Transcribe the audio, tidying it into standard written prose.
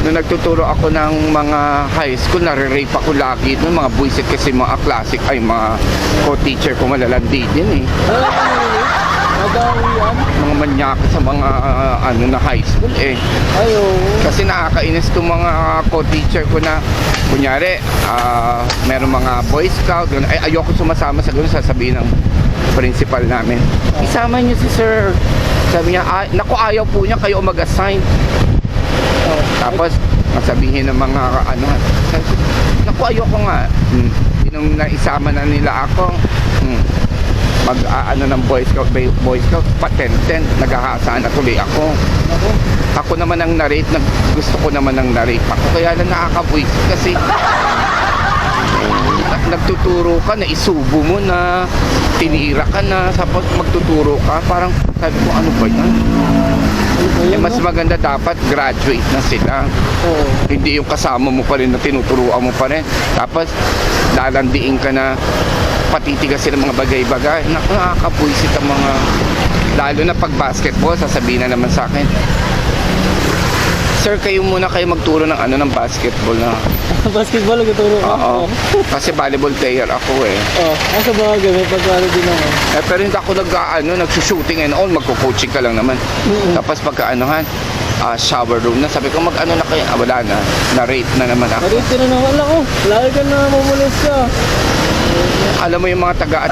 Nung nagtuturo ako ng mga high school, nare-rape ako lagi doon. Mga buisit kasi mga classic, ay mga co-teacher ko malalandi din eh. Madami yan. Mga manyaka sa mga ano na high school eh. Ayo. Kasi nakakainis itong mga co-teacher ko na kunyari, meron mga boy scout, ganun. Ay, ayoko sumasama sa gano'n, sasabihin ng principal namin. Isama niyo si sir. Sabi niya, naku, ayaw po niya kayo mag-assign. Tapos, sabihin ng mga ano, naku, ayoko nga. Nung naisama na nila ako, ano ng boy scout, patenten, naghahasaan na tuloy ako. Ako naman ang narrate, gusto ko naman ang narrate ako, kaya lang nakakabuisit kasi nagtuturo ka na isubo mo na, tinira ka na, tapos magtuturo ka, parang sabi ko, ano ba yan? Mas maganda dapat graduate na sila. Hindi yung kasama mo pa rin na tinuturuan mo pa rin, tapos lalandiin ka na patitigas sila mga bagay-bagay. Nakakapuisit ang mga, lalo na pag basketball, sasabihin na naman sa akin, sir, kayo muna kayo magturo ng ano ng basketball na. Basketball, nagtuturo ka? Oo. Kasi volleyball player ako eh. Asa ba may pagkano din ako? Pero hindi ako nag-shooting and all, magko-coaching ka lang naman. Tapos pagka-anuhan, shower room na, sabi ko mag-ano na kayo, wala na, na-rate na naman ako. Na-rate na naman ako. Lagi ka na mamulis ka. Alam mo yung mga taga